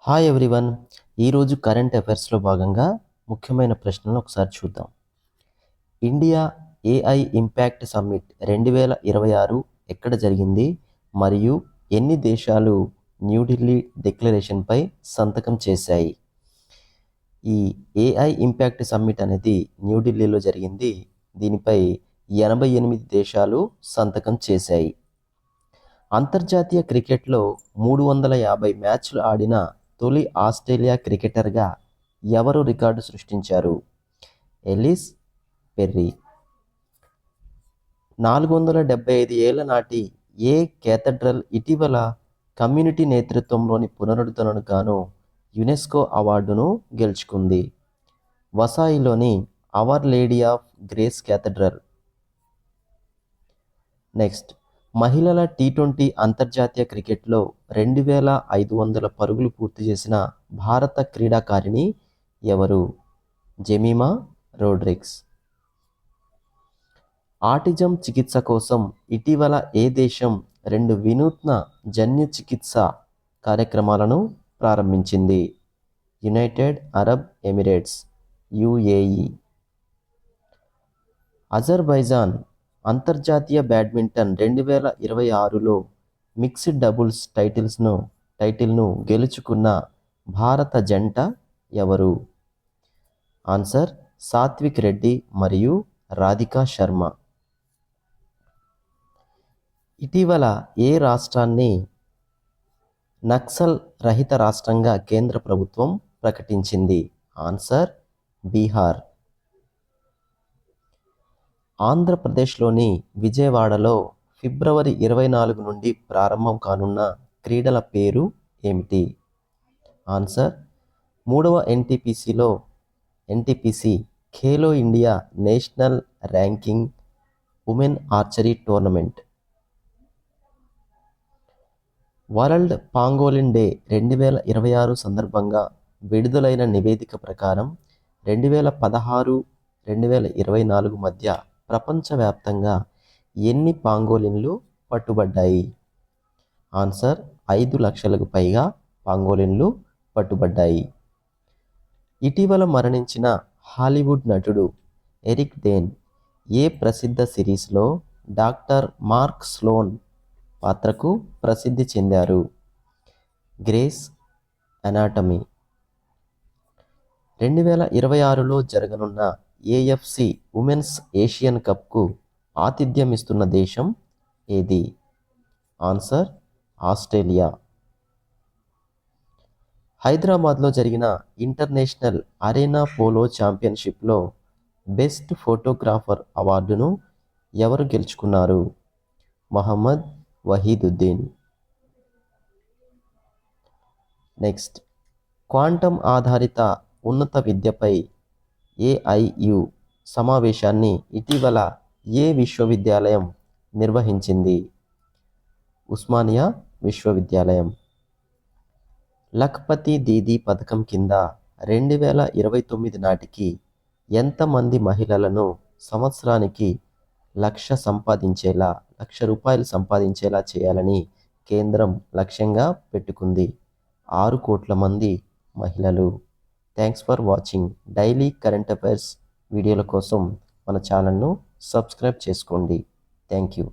Hi everyone. ఈరోజు current అఫైర్స్లో భాగంగా ముఖ్యమైన ప్రశ్నలను ఒకసారి చూద్దాం. ఇండియా ఏఐ ఇంపాక్ట్ సమ్మిట్ 2026 ఎక్కడ జరిగింది మరియు ఎన్ని దేశాలు న్యూఢిల్లీ డిక్లరేషన్పై సంతకం చేశాయి? ఈ ఏఐ ఇంపాక్ట్ సమ్మిట్ అనేది న్యూఢిల్లీలో జరిగింది. దీనిపై 88 దేశాలు సంతకం చేశాయి. అంతర్జాతీయ క్రికెట్లో 350 మ్యాచ్లు ఆడిన తొలి ఆస్ట్రేలియా క్రికెటర్గా ఎవరు రికార్డు సృష్టించారు? Ellyse Perry. 475 ఏళ్ల నాటి ఏ కేథడ్రల్ ఇటీవల కమ్యూనిటీ నేతృత్వంలోని పునరుద్ధరణకు గాను యునెస్కో అవార్డును గెలుచుకుంది? వసాయిలోని our lady of grace cathedral. Next, మహిళల టీ20 అంతర్జాతీయ క్రికెట్లో 2500 పరుగులు పూర్తి చేసిన భారత క్రీడాకారిణి ఎవరు? Jemimah Rodrigues. ఆటిజం చికిత్స కోసం ఇటీవల ఏ దేశం 2 వినూత్న జన్యు చికిత్స కార్యక్రమాలను ప్రారంభించింది? United Arab Emirates UAE. Azerbaijan అంతర్జాతీయ బ్యాడ్మింటన్ 2026లో మిక్స్డ్ డబుల్స్ టైటిల్ను గెలుచుకున్న భారత జంట ఎవరు? ఆన్సర్ సాత్విక్ రెడ్డి మరియు రాధికా శర్మ. ఇటీవల ఏ రాష్ట్రాన్ని నక్సల్ రహిత రాష్ట్రంగా కేంద్ర ప్రభుత్వం ప్రకటించింది? ఆన్సర్ బీహార్. ఆంధ్రప్రదేశ్లోని విజయవాడలో ఫిబ్రవరి 24 నుండి ప్రారంభం కానున్న క్రీడల పేరు ఏమిటి? ఆన్సర్ 3వ NTPC Khelo India national ranking women archery tournament. World pangolin day 2026 సందర్భంగా విడుదలైన నివేదిక ప్రకారం 2016-2024 మధ్య ప్రపంచవ్యాప్తంగా ఎన్ని పాంగోలిన్లు పట్టుబడ్డాయి? ఆన్సర్ 5 లక్షలకు పైగా పాంగోలిన్లు పట్టుబడ్డాయి. ఇటీవల మరణించిన హాలీవుడ్ నటుడు ఎరిక్ డేన్ ఏ ప్రసిద్ధ సిరీస్లో డాక్టర్ మార్క్ స్లోన్ పాత్రకు ప్రసిద్ధి చెందారు? Grace anatomy. 2026లో జరగనున్న ఏఎఫ్సి ఉమెన్స్ ఏషియన్ కప్కు ఆతిథ్యం ఇస్తున్న దేశం ఏది? Answer Australia. హైదరాబాద్లో జరిగిన ఇంటర్నేషనల్ అరేనా పోలో ఛాంపియన్షిప్లో బెస్ట్ ఫోటోగ్రాఫర్ అవార్డును ఎవరు గెలుచుకున్నారు? మహమ్మద్ వహీదుద్దీన్. నెక్స్ట్, క్వాంటం ఆధారిత ఉన్నత విద్యపై ఏఐయు సమావేశాన్ని ఇటీవల ఏ విశ్వవిద్యాలయం నిర్వహించింది? ఉస్మానియా విశ్వవిద్యాలయం. లఖ్పతి దీదీ పథకం కింద 2029 నాటికి ఎంతమంది మహిళలను సంవత్సరానికి ₹1,00,000 సంపాదించేలా చేయాలని కేంద్రం లక్ష్యంగా పెట్టుకుంది? 6 కోట్ల మంది మహిళలు. Thanks for watching. Daily current affairs వీడియోల కోసం మన ఛానల్ను సబ్స్క్రైబ్ చేసుకోండి. Thank you.